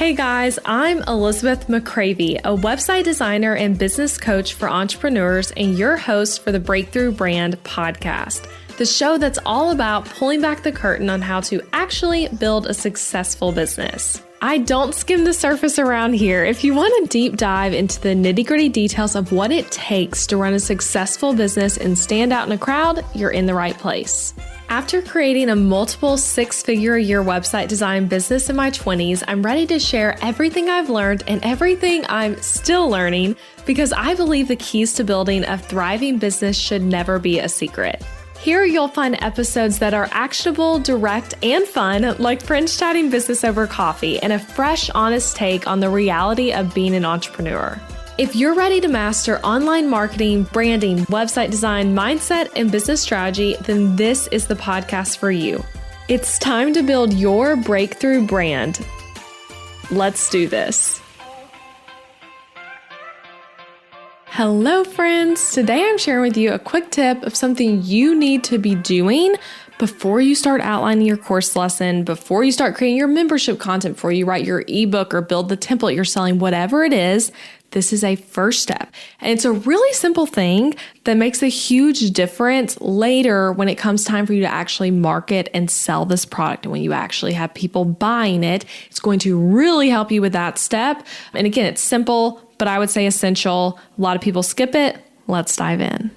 Hey guys, I'm Elizabeth McCravey, a website designer and business coach for entrepreneurs and your host for the Breakthrough Brand podcast, the show that's all about pulling back the curtain on how to actually build a successful business. I don't skim the surface around here. If you want a deep dive into the nitty-gritty details of what it takes to run a successful business and stand out in a crowd, you're in the right place. After creating a multiple six-figure-a-year website design business in my 20s, I'm ready to share everything I've learned and everything I'm still learning because I believe the keys to building a thriving business should never be a secret. Here you'll find episodes that are actionable, direct, and fun, like friends chatting business over coffee and a fresh, honest take on the reality of being an entrepreneur. If you're ready to master online marketing, branding, website design, mindset, and business strategy, then this is the podcast for you. It's time to build your breakthrough brand. Let's do this. Hello, friends. Today I'm sharing with you a quick tip of something you need to be doing before you start outlining your course lesson, before you start creating your membership content, before you write your ebook or build the template you're selling, whatever it is. This is a first step. And it's a really simple thing that makes a huge difference later when it comes time for you to actually market and sell this product. And when you actually have people buying it, it's going to really help you with that step. And again, it's simple, but I would say essential. A lot of people skip it. Let's dive in.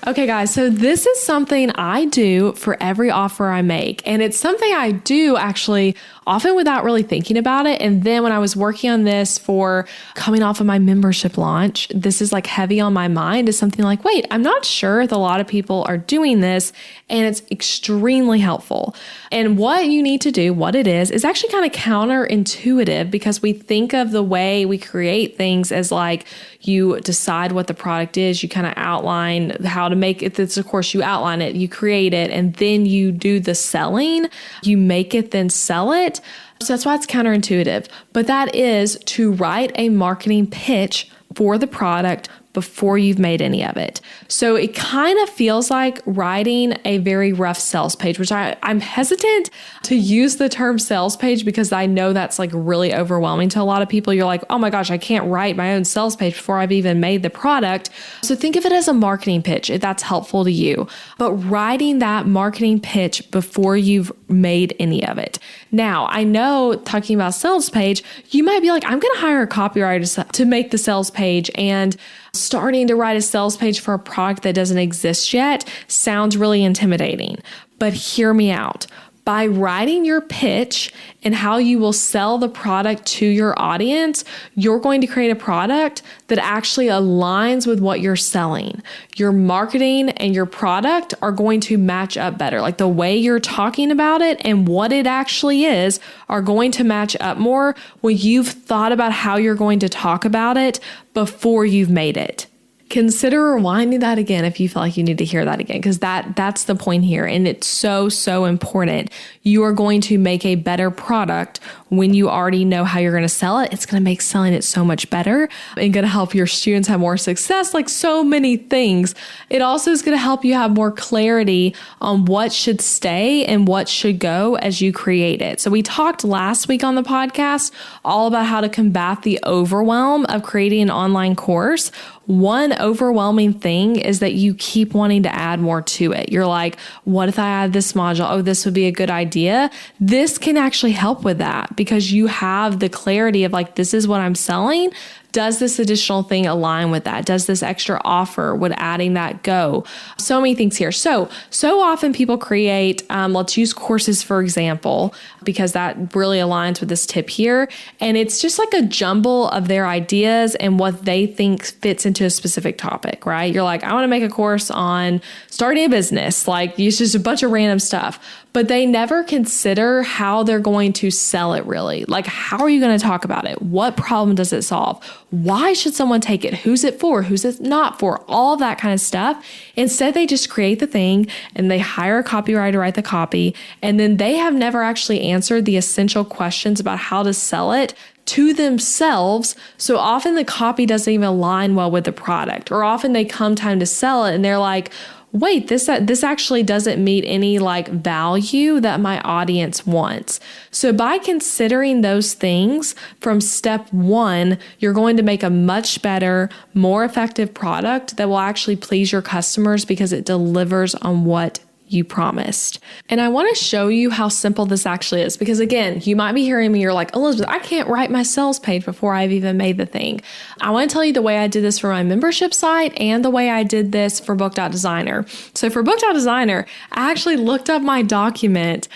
Okay, guys, so this is something I do for every offer I make. And it's something I do actually often without really thinking about it. And then when I was working on this for coming off of my membership launch, this is like heavy on my mind is something like, wait, I'm not sure that a lot of people are doing this. And it's extremely helpful. And what you need to do, what it is actually kind of counterintuitive because we think of the way we create things as like you decide what the product is, you kind of outline how to make it. It's, of course, you outline it, you create it, and then you do the selling. You make it, then sell it. So that's why it's counterintuitive. But that is to write a marketing pitch for the product before you've made any of it. So it kind of feels like writing a very rough sales page, which I'm hesitant to use the term sales page because I know that's like really overwhelming to a lot of people. You're like, oh my gosh, I can't write my own sales page before I've even made the product. So think of it as a marketing pitch if that's helpful to you. But writing that marketing pitch before you've made any of it. Now, I know talking about sales page, you might be like, I'm going to hire a copywriter to make the sales page, and starting to write a sales page for a product that doesn't exist yet sounds really intimidating. But hear me out. By writing your pitch and how you will sell the product to your audience, you're going to create a product that actually aligns with what you're selling. Your marketing and your product are going to match up better. Like the way you're talking about it and what it actually is are going to match up more when you've thought about how you're going to talk about it before you've made it. Consider rewinding that again if you feel like you need to hear that again, because that's the point here. And it's so, so important. You are going to make a better product when you already know how you're going to sell it. It's going to make selling it so much better and going to help your students have more success, like so many things. It also is going to help you have more clarity on what should stay and what should go as you create it. So we talked last week on the podcast all about how to combat the overwhelm of creating an online course. One overwhelming thing is that you keep wanting to add more to it. You're like, what if I add this module? Oh, this would be a good idea. This can actually help with that because you have the clarity of like, this is what I'm selling. Does this additional thing align with that? Does this extra offer, would adding that go? So many things here. So often people create, let's use courses, for example, because that really aligns with this tip here. And it's just like a jumble of their ideas and what they think fits into a specific topic, right? You're like, I want to make a course on starting a business. Like it's just a bunch of random stuff. But they never consider how they're going to sell it really. Like, how are you going to talk about it? What problem does it solve? Why should someone take it? Who's it for? Who's it not for? All of that kind of stuff. Instead, they just create the thing and they hire a copywriter to write the copy. And then they have never actually answered the essential questions about how to sell it to themselves. So often the copy doesn't even align well with the product, or often they come time to sell it and they're like, wait, this actually doesn't meet any like value that my audience wants. So by considering those things from step one, you're going to make a much better, more effective product that will actually please your customers because it delivers on what you promised. And I want to show you how simple this actually is, because again, you might be hearing me, you're like, Elizabeth, I can't write my sales page before I've even made the thing. I want to tell you the way I did this for my membership site and the way I did this for Book.Designer. So for Book.Designer, I actually looked up my document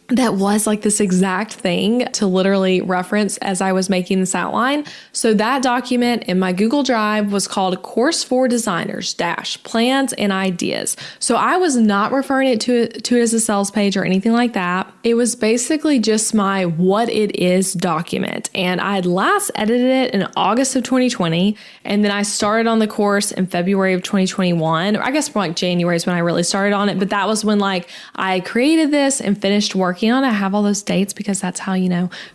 that was like this exact thing to literally reference as I was making this outline. So that document in my Google Drive was called Course for Designers - Plans and Ideas. So I was not referring it to it as a sales page or anything like that. It was basically just my what it is document. And I had last edited it in August of 2020. And then I started on the course in February of 2021. Or I guess more like January is when I really started on it. But that was when like I created this and finished working on it. I have all those dates because that's how,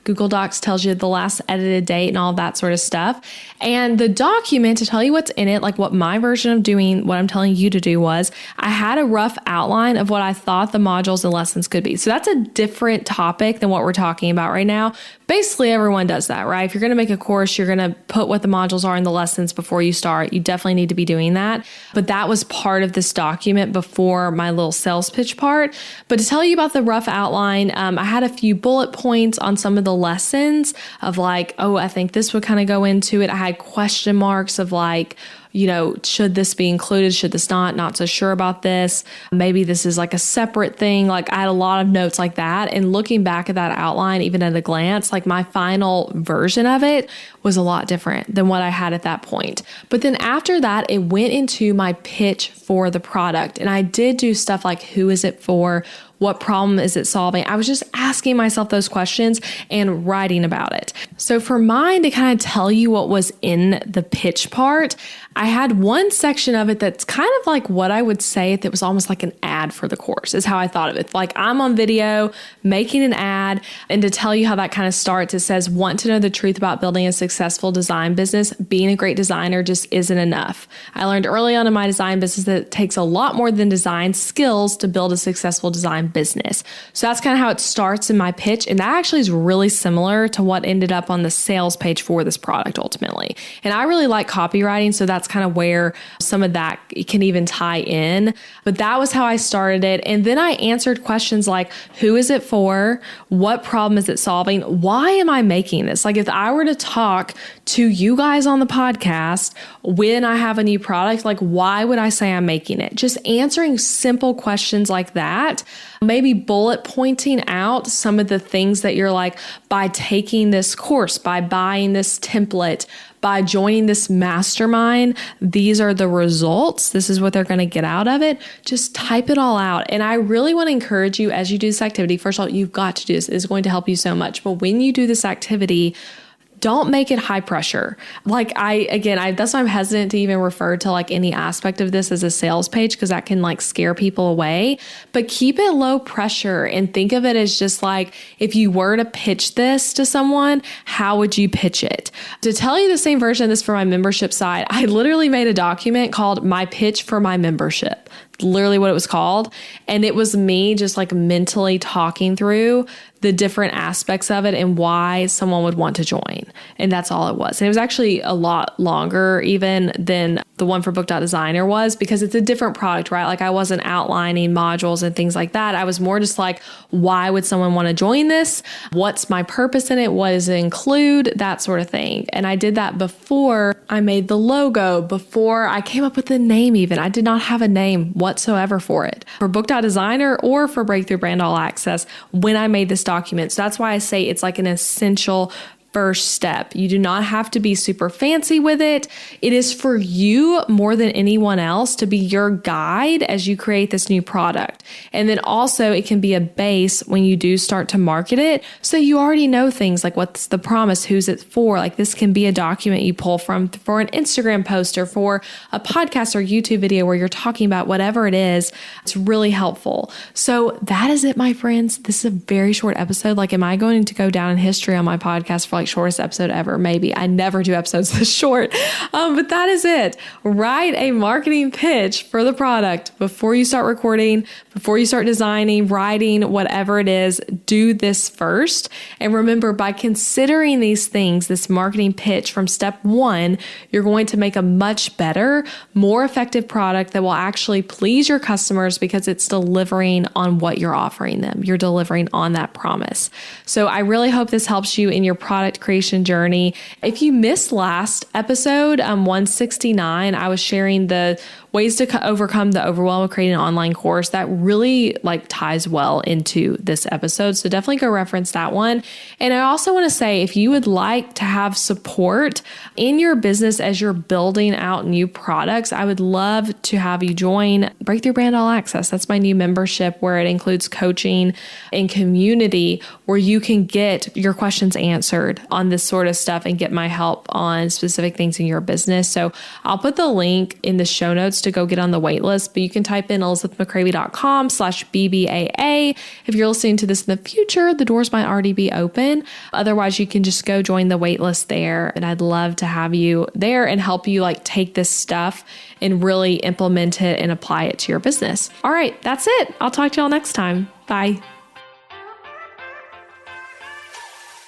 Google Docs tells you the last edited date and all that sort of stuff. And the document, to tell you what's in it, like what my version of doing what I'm telling you to do was, I had a rough outline of what I thought the modules and lessons could be. So that's a different topic than what we're talking about right now. Basically, everyone does that, right? If you're going to make a course, you're going to put what the modules are in the lessons before you start. You definitely need to be doing that. But that was part of this document before my little sales pitch part. But to tell you about the rough outline, I had a few bullet points on some of the lessons of like, oh, I think this would kind of go into it. I had question marks of like, should this be included? Should this not so sure about this. Maybe this is like a separate thing. Like I had a lot of notes like that. And looking back at that outline, even at a glance, like my final version of it was a lot different than what I had at that point. But then after that, it went into my pitch for the product. And I did do stuff like, who is it for? What problem is it solving? I was just asking myself those questions and writing about it. So for mine to kind of tell you what was in the pitch part, I had one section of it that's kind of like what I would say if it was almost like an ad for the course, is how I thought of it. Like I'm on video making an ad, and to tell you how that kind of starts, it says, want to know the truth about building a successful design business? Being a great designer just isn't enough. I learned early on in my design business that it takes a lot more than design skills to build a successful design business. So that's kind of how it starts in my pitch. And that actually is really similar to what ended up on the sales page for this product ultimately. And I really like copywriting, so that's kind of where some of that can even tie in. But that was how I started it. And then I answered questions like, who is it for? What problem is it solving? Why am I making this? Like if I were to talk to you guys on the podcast when I have a new product, like why would I say I'm making it? Just answering simple questions like that. Maybe bullet pointing out some of the things that you're like, by taking this course, by buying this template, by joining this mastermind, these are the results. This is what they're going to get out of it. Just type it all out. And I really want to encourage you as you do this activity. First of all, you've got to do this. It's going to help you so much. But when you do this activity, don't make it high pressure. Like that's why I'm hesitant to even refer to like any aspect of this as a sales page, because that can like scare people away. But keep it low pressure and think of it as just like, if you were to pitch this to someone, how would you pitch it? To tell you the same version of this for my membership side, I literally made a document called My Pitch for My Membership. Literally what it was called. And it was me just like mentally talking through the different aspects of it and why someone would want to join. And that's all it was. And it was actually a lot longer even than the one for Book.Designer was, because it's a different product, right? Like I wasn't outlining modules and things like that. I was more just like, why would someone want to join this? What's my purpose in it? What does it include? That sort of thing. And I did that before I made the logo, before I came up with the name even. I did not have a name whatsoever for it, for Book.Designer or for Breakthrough Brand All Access when I made this document. So that's why I say it's like an essential first step. You do not have to be super fancy with it. It is for you more than anyone else to be your guide as you create this new product. And then also it can be a base when you do start to market it. So you already know things like what's the promise, who's it for? Like this can be a document you pull from for an Instagram post or for a podcast or YouTube video where you're talking about whatever it is. It's really helpful. So that is it, my friends. This is a very short episode. Like, am I going to go down in history on my podcast for like shortest episode ever. Maybe I never do episodes this short, but that is it. Write a marketing pitch for the product before you start recording, before you start designing, writing, whatever it is. Do this first. And remember, by considering these things, this marketing pitch from step one, you're going to make a much better, more effective product that will actually please your customers because it's delivering on what you're offering them. You're delivering on that promise. So I really hope this helps you in your product creation journey. If you missed last episode, 169, I was sharing the ways to overcome the overwhelm of creating an online course. That really ties well into this episode. So definitely go reference that one. And I also want to say, if you would like to have support in your business as you're building out new products, I would love to have you join Breakthrough Brand All Access. That's my new membership where it includes coaching and community where you can get your questions answered on this sort of stuff and get my help on specific things in your business. So I'll put the link in the show notes to go get on the wait list, but you can type in elizabethmccravy.com/BBAA. If you're listening to this in the future, the doors might already be open. Otherwise, you can just go join the wait list there. And I'd love to have you there and help you take this stuff and really implement it and apply it to your business. All right, that's it. I'll talk to y'all next time. Bye.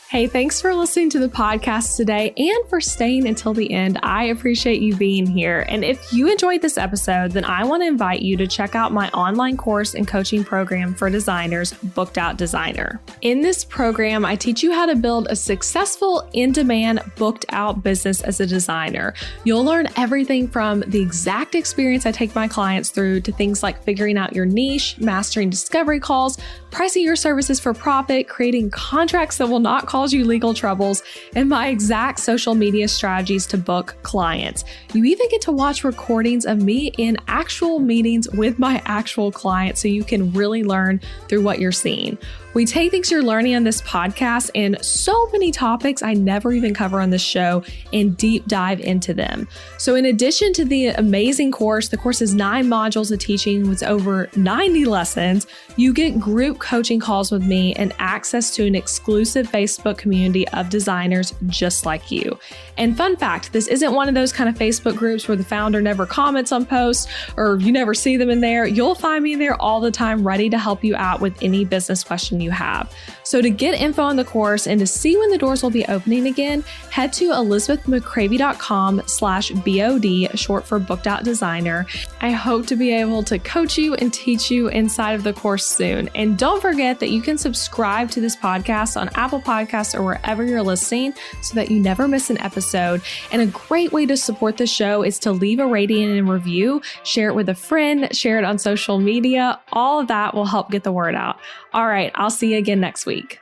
Hey, thanks for listening to the podcast today and for staying until the end. I appreciate you being here. And if you enjoyed this episode, then I want to invite you to check out my online course and coaching program for designers, Booked Out Designer. In this program, I teach you how to build a successful in-demand booked out business as a designer. You'll learn everything from the exact experience I take my clients through to things like figuring out your niche, mastering discovery calls, pricing your services for profit, creating contracts that will not cause you legal troubles, and my exact social media strategies to book clients. You even get to watch recordings of me in actual meetings with my actual clients so you can really learn through what you're seeing. We take things you're learning on this podcast and so many topics I never even cover on this show and deep dive into them. So in addition to the amazing course, the course is 9 modules of teaching with over 90 lessons. You get group coaching calls with me and access to an exclusive Facebook community of designers just like you. And fun fact, this isn't one of those kind of Facebook groups where the founder never comments on posts or you never see them in there. You'll find me in there all the time, ready to help you out with any business question you have. So to get info on the course and to see when the doors will be opening again, head to elizabethmccravy.com/BOD, short for Booked Out Designer. I hope to be able to coach you and teach you inside of the course soon. And don't forget that you can subscribe to this podcast on Apple Podcasts or wherever you're listening so that you never miss an episode. And a great way to support the show is to leave a rating and review, share it with a friend, share it on social media. All of that will help get the word out. All right, I'll see you again next week.